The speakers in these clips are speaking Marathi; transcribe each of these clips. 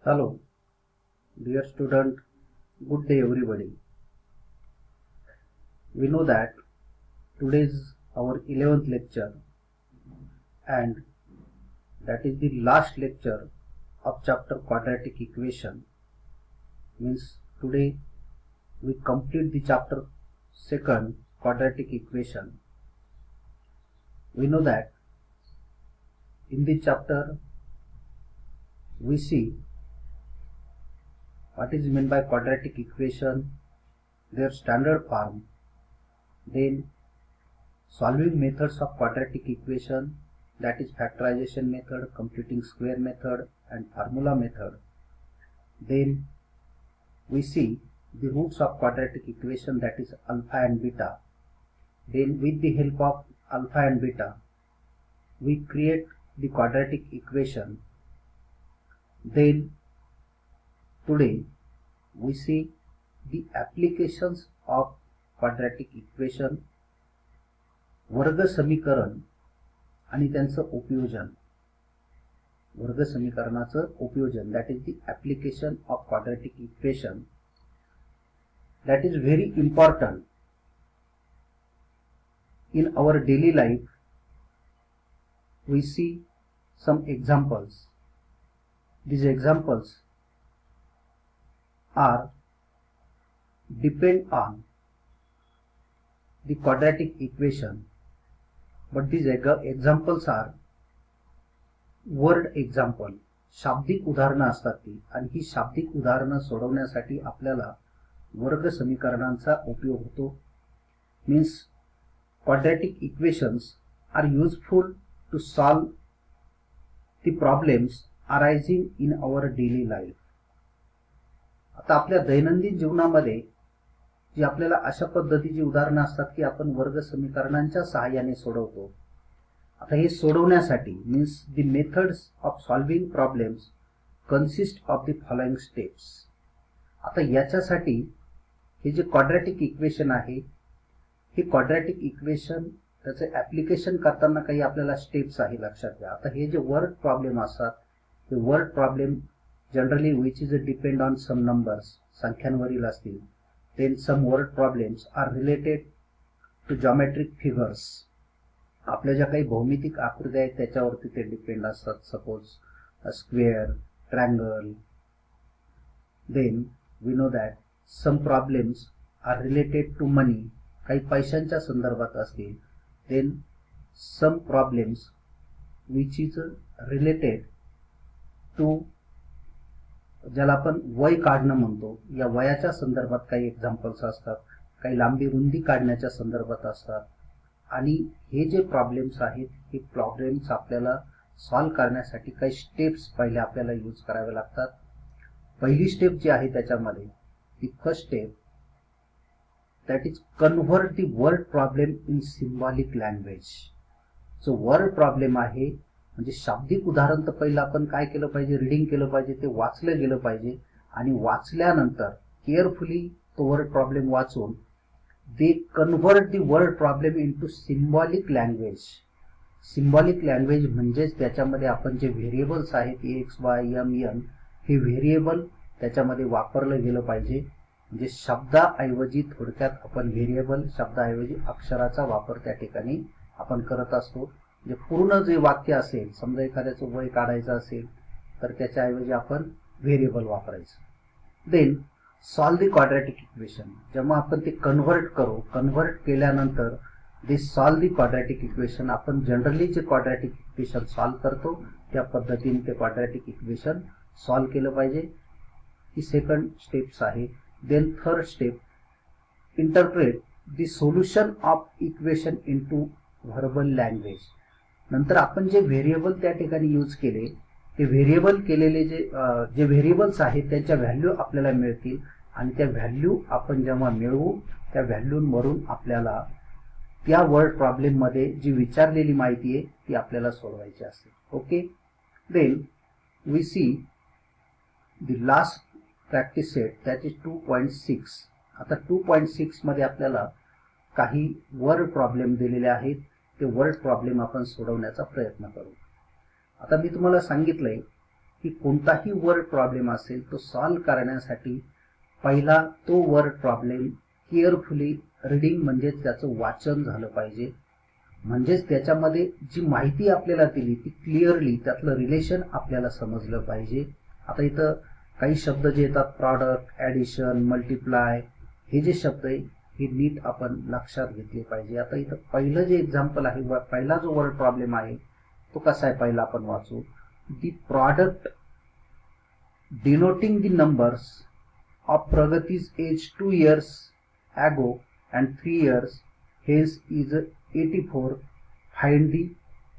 Hello, dear student, good day everybody. We know that today is our 11th lecture and that is the last lecture of chapter quadratic equation. Means today we complete the chapter 2nd quadratic equation. We know that in this chapter we see what is meant by quadratic equation, their standard form, then solving methods of quadratic equation, that is factorization method, computing square method and formula method. Then we see the roots of quadratic equation, that is alpha and beta. Then with the help of alpha and beta we create the quadratic equation. Then today we see the applications of quadratic equation, वर्ग समीकरण आणि त्यांचं उपयोजन. वर्ग समीकरणाचं उपयोजन, that is the application of quadratic equation, that is very important in our daily life. We see some examples. These examples are depend on the quadratic equation, but these examples are word example, शाब्दिक उदाहरणं असतात ती, आणि ही शाब्दिक उदाहरणं सोडवण्यासाठी आपल्याला वर्ग समीकरणांचा उपयोग होतो. Means quadratic equations are useful to solve the problems arising in our daily life. आता आपल्या दैनंदिन जीवनामध्ये जी आपल्याला अशा पद्धतीची उदाहरणं असतात की आपण वर्ग समीकरणांच्या सहाय्याने सोडवतो. आता हे सोडवण्यासाठी means the methods of solving problems consist of the following steps. आता याच्यासाठी हे जे क्वाड्रॅटिक इक्वेशन आहे, हे क्वाड्रॅटिक इक्वेशन त्याचं ऍप्लिकेशन करताना काही आपल्याला स्टेप्स आहे, लक्षात घ्या. आता हे जे वर्ड प्रॉब्लेम असतात, हे word problem generally which is depend on some numbers, संख्यांवरील असतील. Then some word problems are related to geometric figures. आपल्या ज्या काही भौमितिक आकृत्या आहेत त्याच्यावरती ते डिपेंड असतात. Suppose square, triangle. Then we know that some problems are related to money, काही पैशांच्या संदर्भात असतील. Then some problems which is related to, ज्याला आपण वय काढणं म्हणतो, या वयाच्या संदर्भात काही एक्झाम्पल्स असतात. काही लांबी रुंदी काढण्याच्या संदर्भात असतात. आणि हे जे प्रॉब्लेम्स आहेत, हे प्रॉब्लेम्स आपल्याला सॉल्व्ह करण्यासाठी काही स्टेप्स पहिले आपल्याला यूज करावे लागतात. पहिली स्टेप जी आहे त्याच्यामध्ये, the first step, that is convert the word problem in symbolic language. जो वर्ड प्रॉब्लेम आहे म्हणजे शाब्दिक उदाहरण, तर पहिलं आपण काय केलं पाहिजे, रिडिंग केलं पाहिजे, ते वाचलं गेलं पाहिजे. आणि वाचल्यानंतर केअरफुली तो वर्ड प्रॉब्लेम वाचून they convert the word problem into symbolic language. Symbolic language म्हणजेच त्याच्यामध्ये आपण जे व्हेरिएबल्स आहेत एक्स, वाय, एम, एन, हे व्हेरिएबल त्याच्यामध्ये वापरलं गेलं पाहिजे. म्हणजे शब्दाऐवजी थोडक्यात आपण व्हेरिएबल शब्दाऐवजी अक्षराचा वापर त्या ठिकाणी आपण करत असतो. म्हणजे पूर्ण जे वाक्य असेल, समजा एखाद्याचं वय काढायचं असेल तर त्याच्याऐवजी आपण व्हेरिएबल वापरायचं. Then solve the quadratic equation. जेव्हा आपण ते कन्व्हर्ट करू, कन्व्हर्ट केल्यानंतर then solve the quadratic equation. आपण जनरली जे क्वाड्रॅटिक इक्वेशन सॉल्व करतो त्या पद्धतीने ते क्वाड्रॅटिक इक्वेशन सॉल्व केलं पाहिजे. ही सेकंड स्टेप्स आहे. Then third step, interpret the solution of equation into verbal language. नंतर आपण जे व्हेरिएबल त्या ठिकाणी यूज केले, ते व्हेरिएबल केलेले जे व्हेरिएबल्स आहेत त्यांच्या व्हॅल्यू आपल्याला मिळतील. आणि त्या व्हॅल्यू आपण जेव्हा मिळवू, त्या व्हॅल्यूवरून आपल्याला त्या वर्ड प्रॉब्लेम मध्ये जी विचारलेली माहिती आहे ती आपल्याला सोडवायची असते. Okay. Then we see the last practice set, that is 2.6. आता 2.6 मध्ये आपल्याला काही वर्ड प्रॉब्लेम दिलेले आहेत. ते वर्ड प्रॉब्लेम आपण सोडवण्याचा प्रयत्न करू. आता मी तुम्हाला सांगितलंय की कोणताही वर्ड प्रॉब्लेम असेल तो सॉल्व्ह करण्यासाठी पहिला तो वर्ड प्रॉब्लेम केअरफुली रीडिंग म्हणजेच त्याचं वाचन झालं पाहिजे, म्हणजेच त्याच्यामध्ये जी माहिती आपल्याला दिली ती क्लिअरली त्यातलं रिलेशन आपल्याला समजलं पाहिजे. आता इथं काही शब्द जे येतात प्रॉडक्ट, ॲडिशन, मल्टिप्लाय, हे जे शब्द आहे हे नीट आपण लक्षात घेतले पाहिजे. आता इथं पहिलं जे एक्झाम्पल आहे, पहिला जो वर्ड प्रॉब्लेम आहे तो कसा आहे पहिला आपण वाचू. The product denoting the numbers of Pragati's age 2 years ago and 3 years hence is 84. Find the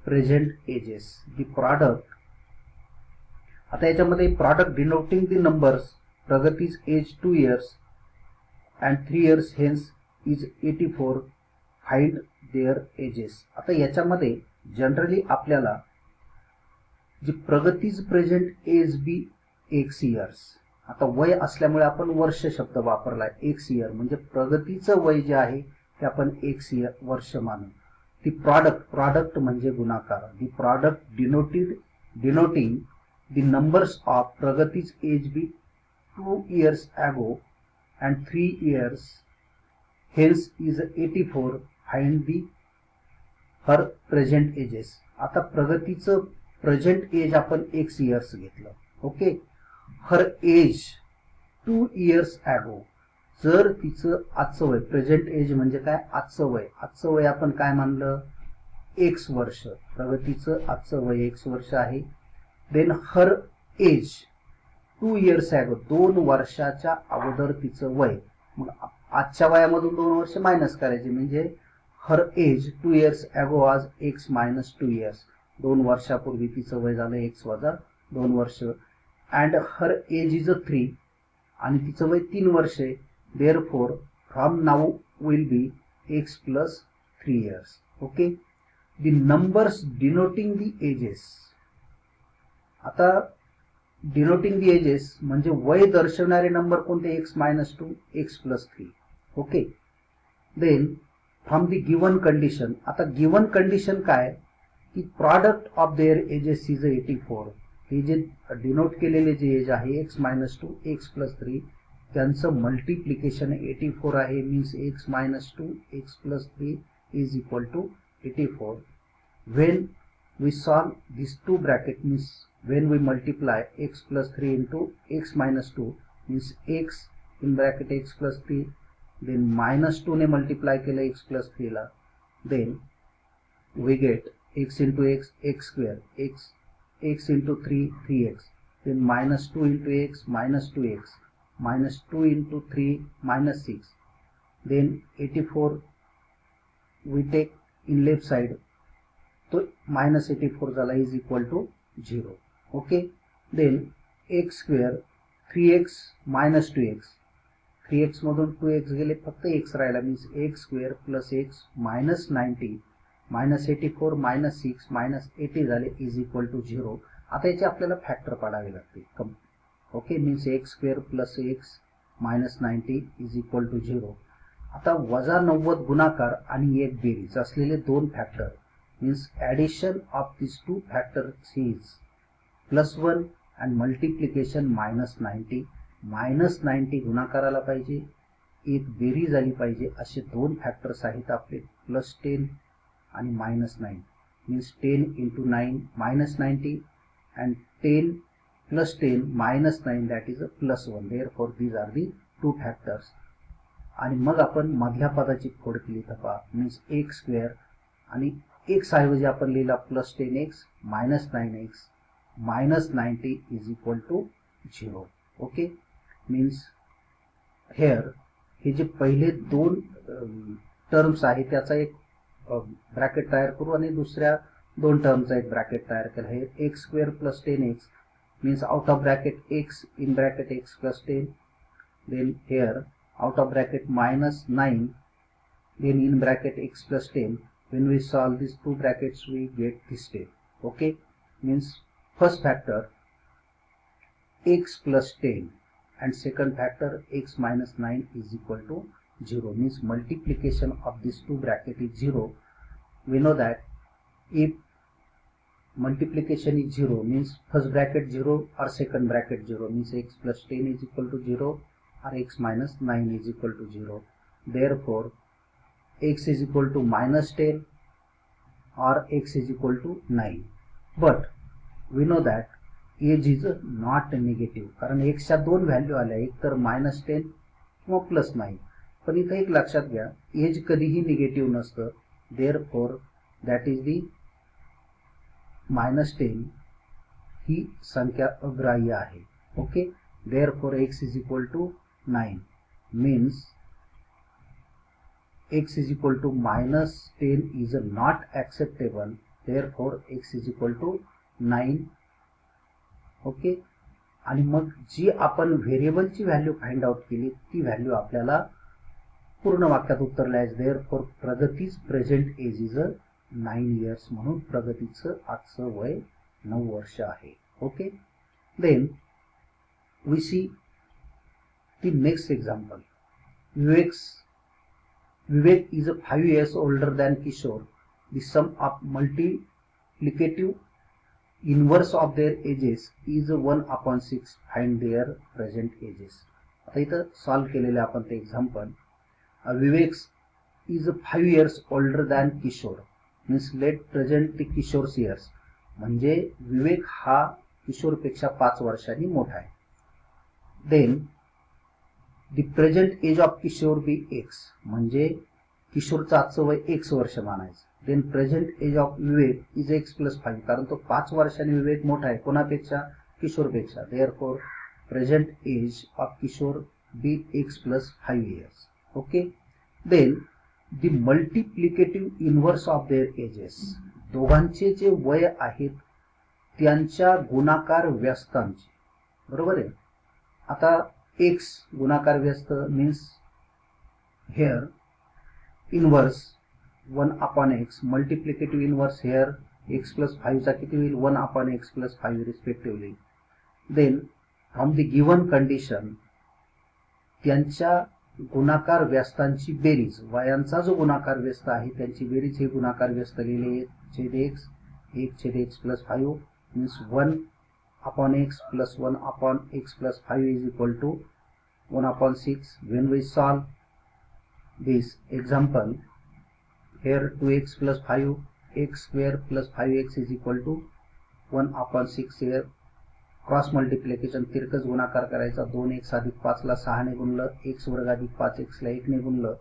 present ages. The product, आता याच्यामध्ये product denoting the numbers Pragati's age 2 years and 3 years hence is 84. Find their ages. आता याच्यामध्ये जनरली आपल्याला जी Pragati's present age be x years, आता वय असल्यामुळे आपण वर्ष शब्द वापरलाय. एक्स इयर म्हणजे प्रगतीचं वय जे आहे ते आपण एक्स इयर वर्ष मानू. ती प्रॉडक्ट म्हणजे गुणाकार. The product denoting the numbers of Pragati's age be 2 years ago and 3 years hence is 84. Find the her present ages. आता प्रगतीचं प्रेझेंट एज आपण एक्स इयर्स घेतलं. Okay. Her age 2 years ago, जर तिचं आजचं वय, प्रेझेंट एज म्हणजे काय, आजचं वय आपण काय मानलं, एक्स वर्ष. प्रगतीचं आजचं वय एक्स वर्ष आहे. देन हर एज 2 years ago, 2 वर्षाच्या अगोदर तिचं वय. मग आजच्या वयामधून 2 वर्ष मायनस करायचे म्हणजे हर एज 2 years ago आज एक्स मायनस 2 years. 2 वर्षापूर्वी तिचं वय झालं एक्स वजा 2 वर्ष. अँड हर एज इज 3 आणि तिचं वय 3 वर्षे. Therefore from now will be x plus 3 years. Okay. The numbers denoting the ages. आता डिनोटिंग दी एजेस म्हणजे वय दर्शवणारे नंबर कोणते, x minus 2, x plus 3. Okay. Then from the given condition. आता गिवन कंडिशन काय की product of their ages is 84. हे जे डिनोट केलेले जे एज आहे एक्स मायनस 2, एक्स प्लस 3, त्यांचं मल्टिप्लिकेशन 84 आहे. Means x minus 2, x plus 3 is equal to 84. When we solve this 2 bracket means when we multiply x plus 3 into x minus 2 means x in bracket x plus 3, then minus 2 ने multiply केलं x plus 3 ला, then we get x into x, x square, x into 3, 3x, then minus 2 into x, minus 2x, minus 2 into 3, minus 6, then 84 we take in left side, तो minus 84 झाला is equal to 0. Okay. Then x square 3x minus 2x, 3x मधून 2x गेले फक्त x राहिला means x square plus x minus 90 minus 84 minus 6 minus 80 झाले इज इक्वल टू 0. आता याचे आपल्याला फॅक्टर पाडावे लागते. Okay. Means x square plus x minus 90 is equal to 0. आता वजा 90 गुणाकार आणि एक बेरीज असलेले 2 factor means addition of this 2 factors is +1 and multiplication -90. -90 गुणाकाराला पाहिजे, एक बेरीज आली पाहिजे. असे 2 फॅक्टर्स आहेत आपले +10 आणि -9. Means 10 into 9 -90 and 10 plus 10 -9 that is a +1. Therefore these are the 2 factors. आणि मग आपण मधल्या पदाची खोड केली तर पहा मीन्स एक्स स्क्वेअर आणि एक्स ऐवजी आपण लिहिला +10x -9x -90 is equal to 0. Okay. Means hair हे जे पहिले 2 टर्म्स आहे त्याचा एक ब्रॅकेट तयार करू आणि दुसऱ्या 2 टर्मचा एक ब्रॅकेट तयार केला. हे x square plus 10x means out of bracket x in bracket x plus 10. Then here out of bracket -9 then in bracket x plus 10. When we solve these 2 brackets we get this step. Okay. Means first factor x plus 10 and second factor x minus 9 is equal to 0. Means multiplication of these 2 bracket is 0. We know that if multiplication is 0 means first bracket 0 or second bracket 0 means x plus 10 is equal to 0 or x minus 9 is equal to 0. Therefore x is equal to minus 10 or x is equal to 9. But we know that age is not negative कारण x च्या दोन व्हॅल्यू आल्या, एक तर -10 किंवा +9. पण इथे एक लक्षात घ्या, एज कधीही निगेटिव्ह नसतं. देअरफॉर दॅट इज दी -10 ही संख्या अग्राह्य आहे. Okay, therefore x is equal to 9 means x is equal to -10 is not acceptable. Therefore x is equal to 9. Okay, आणि मग जी आपण व्हेरिएबलची व्हॅल्यू फाइंड आउट केली ती व्हॅल्यू आपल्याला पूर्ण वाक्यात उत्तरला आहे. Therefore Pragati's present age is 9 years. म्हणून प्रगतीचं आजचं वय 9 वर्ष आहे. Okay, then we see the next example. Vivek is 5 years older than Kishore. The sum of multiplicative inverse of their ages is 1/6. Find their present ages. आता इथं सॉल्व केलेले आपण ते example. Vivek is 5 years older than Kishore means let present the Kishore's years. म्हणजे विवेक हा किशोरपेक्षा 5 वर्षांनी मोठा आहे. Then the present age of Kishor be x, म्हणजे किशोरचं आजचं वय x वर्ष मानायचं. Then present age of Vivek is x + 5 कारण तो 5 वर्षांनी विवेक मोठा आहे कोणापेक्षा, किशोरपेक्षा. Therefore present age of Kishor be x + 5 years. Okay, then the multiplicative inverse of their ages. दोघांचे जे वय आहेत त्यांच्या गुणाकार व्यस्तांचे. बरोबर आहे. आता x गुणाकार व्यस्त means here inverse 1/x, multiplicative inverse here x + 5 चा किती होईल 1/x + 5 respectively. Then from the given condition त्यांच्या गुणाकार व्यस्तांची बेरीज, वयांचा जो गुणाकार व्यस्त आहे त्यांची बेरीज हे गुणाकार व्यस्त लिहिले छेद x 1/x + 5 means 1/x + 1/x + 5 is equal to 1/6. When we solve this example, here 2x + 5 x² + 5x is equal to 1/6. here cross multiplication तिरकस गुणाकार करायचा. 2x + 5 ला 6 ने गुणलं, x² + 5x ला 1 ने गुणलं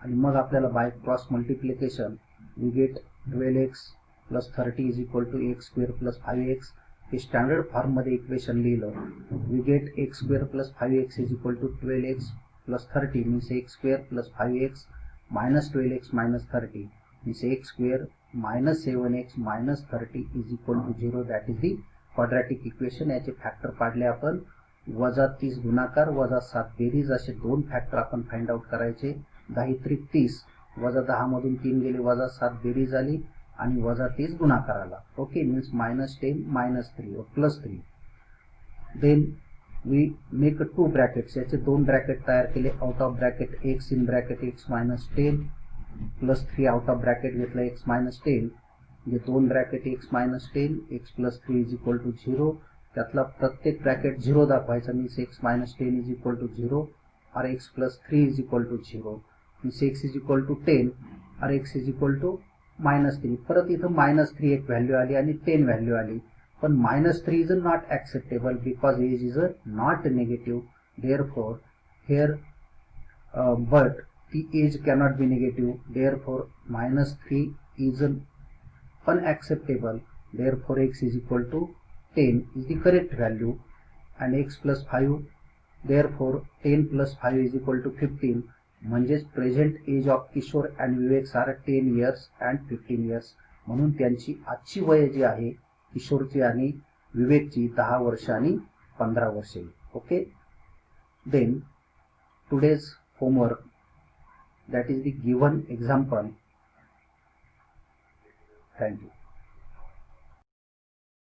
आणि मग आपल्याला by cross multiplication we get 12x + 30 is equal to x² + 5x. हे स्टँडर्ड फॉर्म मध्ये इक्वेशन लिहिलं. We get x² + 5x is equal to 12x + 30 means x² + 5x minus 12x minus 30 means x² minus 7x minus 30 is equal to 0. that is the quadratic equation. याचे फॅक्टर पाडले आपण. -30 गुणाकार 7 बेरीज असे दोन फॅक्टर आपण फाइंड आउट करायचे. 10 × 30 -10 मधून 3 गेले 7 बेरीज आली आणि 30 गुणाकार आला. Okay, means -10 -3 +3. Then we make 2 brackets. याचे 2 ब्रॅकेट तयार केले. Out of bracket x in bracket x - 10 +3 out of bracket घेतला x - 10 म्हणजे 2 bracket x - 10 x + 3 is equal to 0. त्यातला प्रत्येक ब्रॅकेट 0 दाखवायचा means x - 10 is equal to 0 और x + 3 is equal to 0 means x is equal to 10 और x इज इक्वल टू -3. परत इथं -3 एक व्हॅल्यू आली आणि 10 व्हॅल्यू आली. पण -3 is not acceptable because age is not negative. Therefore here but ती age cannot be negative. Therefore -3 is unacceptable. Therefore x is equal to 10 is the correct value and x + 5. Therefore 10 + 5 is equal to 15. म्हणजेच present age of Kishore and Vivek are 10 years and 15 years. म्हणून त्यांची आजची वय जी आहे किशोरची आणि विवेकची 10 वर्ष आणि 15 वर्षे. Okay, then today's homework that is the given example. Thank you.